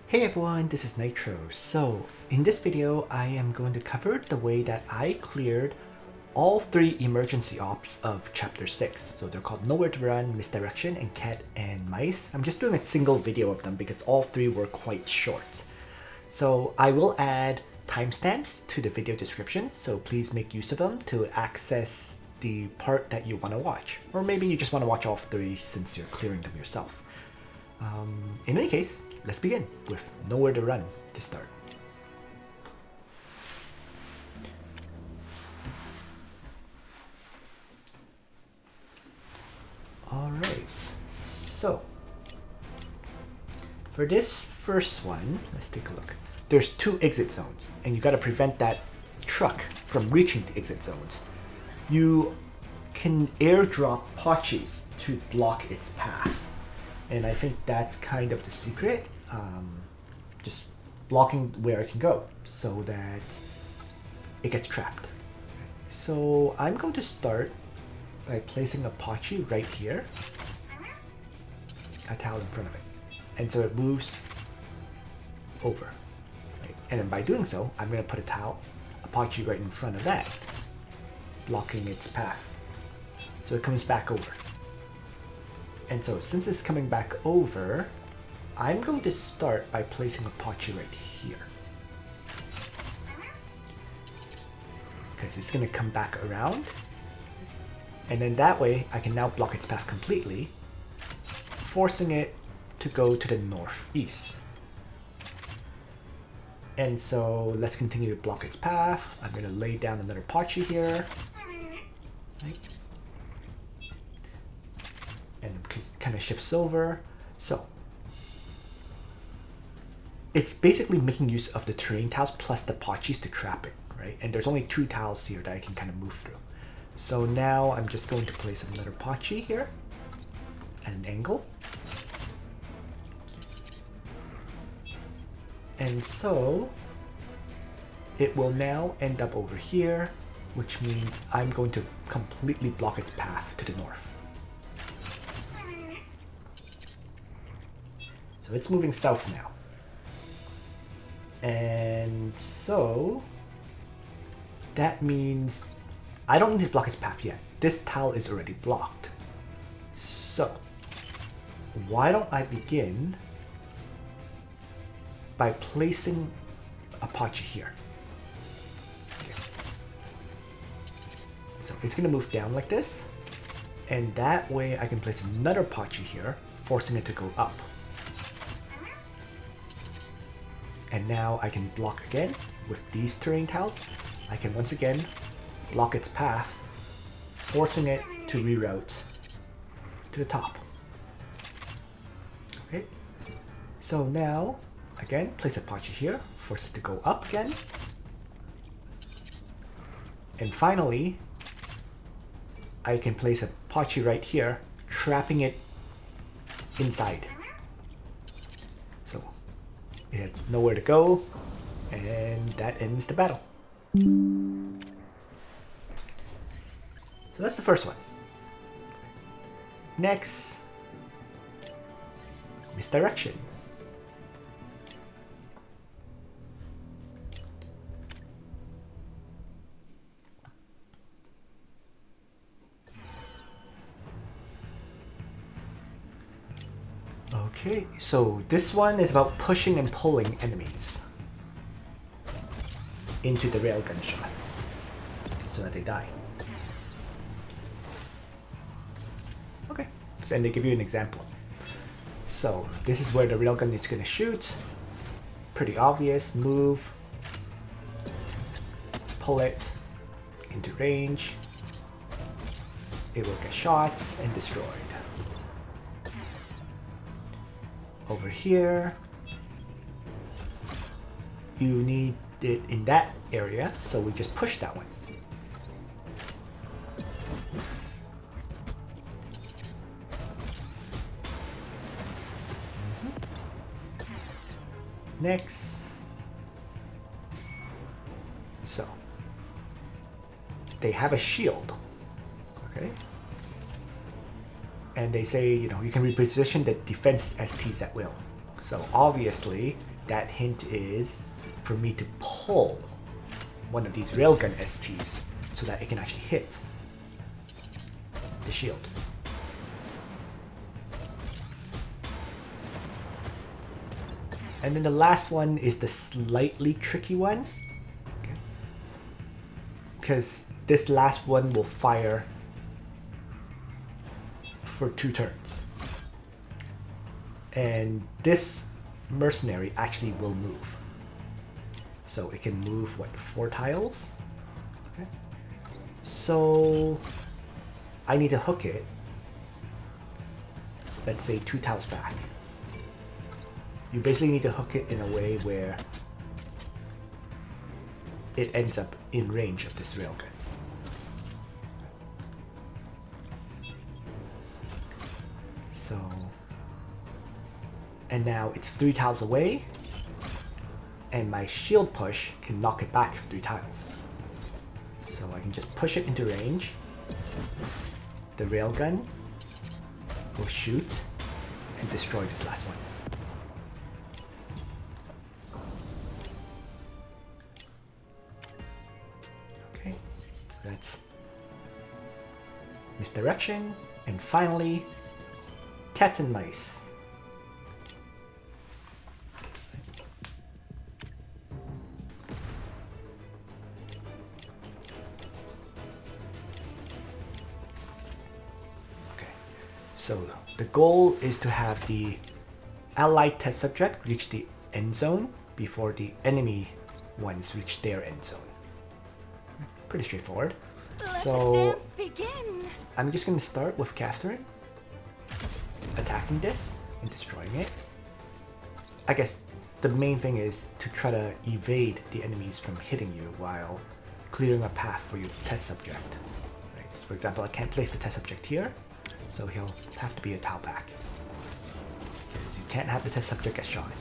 Hey everyone, this is Nitro. So, in this video, I am going to cover the way that I cleared all 3 emergency ops of Chapter 6. So they're called Nowhere to Run, Misdirection, and Cat and Mice. I'm just doing a single video of them because all 3 were quite short. So I will add timestamps to the video description, so please make use of them to access the part that you want to watch. Or maybe you just want to watch all 3 since you're clearing them yourself. In any case, let's begin with Nowhere to Run to start. Alright, so for this first one, let's take a look. There's 2 exit zones, and you gotta prevent that truck from reaching the exit zones. You can airdrop Pachis to block its path. And I think that's kind of the secret, just blocking where it can go so that it gets trapped. So I'm going to start by placing a Pachi right here, a towel in front of it. And so it moves over. Right? And then by doing so, I'm going to put a Pachi right in front of that, blocking its path. So it comes back over. And so since it's coming back over, I'm going to start by placing a Pachi right here. Because it's going to come back around. And then that way, I can now block its path completely, forcing it to go to the northeast. And so let's continue to block its path. I'm going to lay down another Pachi here. Right. And it kind of shifts over. So it's basically making use of the terrain tiles plus the Pachis to trap it, right? And there's only 2 tiles here that I can kind of move through. So now I'm just going to place another Pachi here at an angle. And so it will now end up over here, which means I'm going to completely block its path to the north. So it's moving south now. And so that means I don't need to block its path yet. This tile is already blocked. So why don't I begin by placing a Pachi here. Okay. So it's going to move down like this. And that way I can place another Pachi here, forcing it to go up. And now I can block again with these terrain tiles. I can once again block its path, forcing it to reroute to the top. Okay, so now again place a Pachi here, force it to go up again. And finally, I can place a Pachi right here, trapping it inside. It has nowhere to go, and that ends the battle. So that's the first one. Next, Misdirection. Okay, so this one is about pushing and pulling enemies into the railgun shots so that they die. Okay, so, and they give you an example. So this is where the railgun is going to shoot. Pretty obvious. Move, pull it into range. It will get shot and destroyed. Over here, you need it in that area, so we just push that one. Next, so they have a shield, okay? And they say, you know, you can reposition the defense STs at will. So obviously, that hint is for me to pull one of these railgun STs so that it can actually hit the shield. And then the last one is the slightly tricky one. Okay. Because this last one will fire for 2 turns. And this mercenary actually will move. So it can move, what, 4 tiles? Okay. So I need to hook it, let's say 2 tiles back. You basically need to hook it in a way where it ends up in range of this railgun. So, and now it's 3 tiles away, and my shield push can knock it back 3 tiles. So I can just push it into range. The railgun will shoot and destroy this last one. Okay, that's Misdirection, and finally, Cats and Mice. So the goal is to have the allied test subject reach the end zone before the enemy ones reach their end zone. Pretty straightforward. So I'm just going to start with Catherine attacking this and destroying it. I guess the main thing is to try to evade the enemies from hitting you while clearing a path for your test subject. Right? So for example, I can't place the test subject here. So he'll have to be a tile back. Because you can't have the test subject get shot.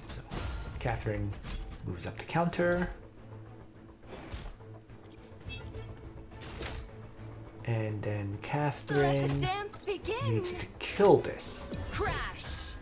So Catherine moves up to counter. And then Catherine needs to kill this. Crash.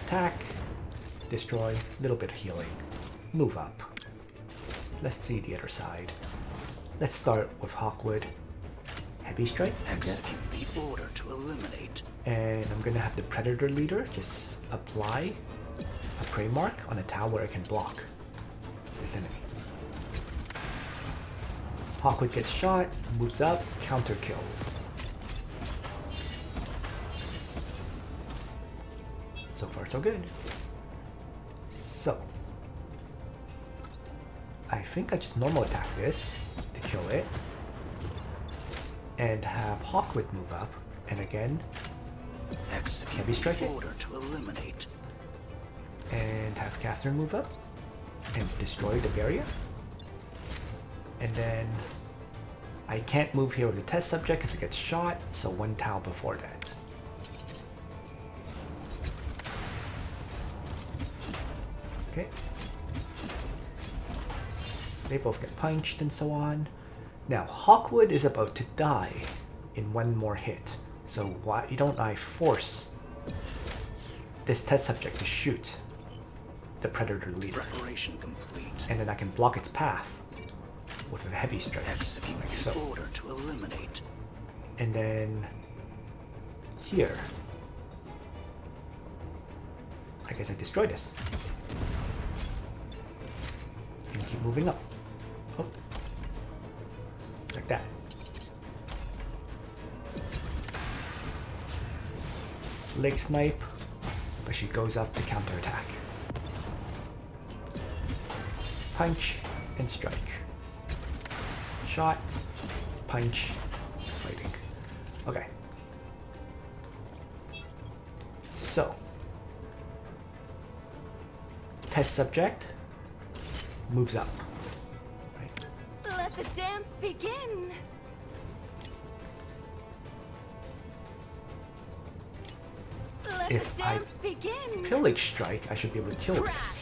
Attack, destroy, little bit of healing, move up. Let's see the other side. Let's start with Hawkwood. Heavy Strike, I guess. The order to eliminate. And I'm gonna have the Predator Leader just apply a prey mark on a tile where I can block this enemy. So, Hawkwood gets shot, moves up, counter kills. So far so good. So I think I just normal attack this to kill it, and have Hawkwood move up, and again Heavy Strike it, order to eliminate, and have Catherine move up and destroy the barrier. And then I can't move here with the test subject because it gets shot, so 1 tile before that. Okay. They both get punched and so on. Now, Hawkwood is about to die in 1 more hit. So why don't I force this test subject to shoot the Predator Leader? Preparation complete. And then I can block its path with a Heavy Strike, Execute like so. order to eliminate. And then here, I guess I destroy this. And keep moving up. Oh. Like that. Leg snipe, but she goes up to counterattack. Punch and strike. Shot, punch, fighting. Okay. So, test subject moves up. Right. Let the dance begin. Let If the I dance begin. pillage strike, I should be able to kill this. Crash.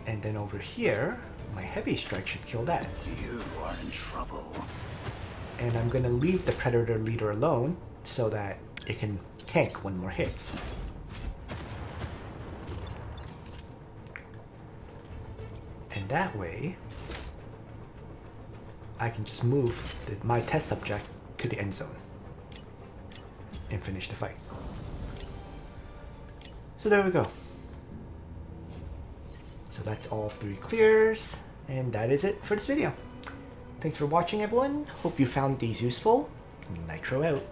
And then over here, my heavy strike should kill that. You are in trouble. and I'm gonna leave the Predator leader alone so that it can tank one more hit. And that way, I can just move my test subject to the end zone and finish the fight. So there we go. So that's all 3 clears, and that is it for this video. Thanks for watching, everyone. Hope you found these useful. Nitro out.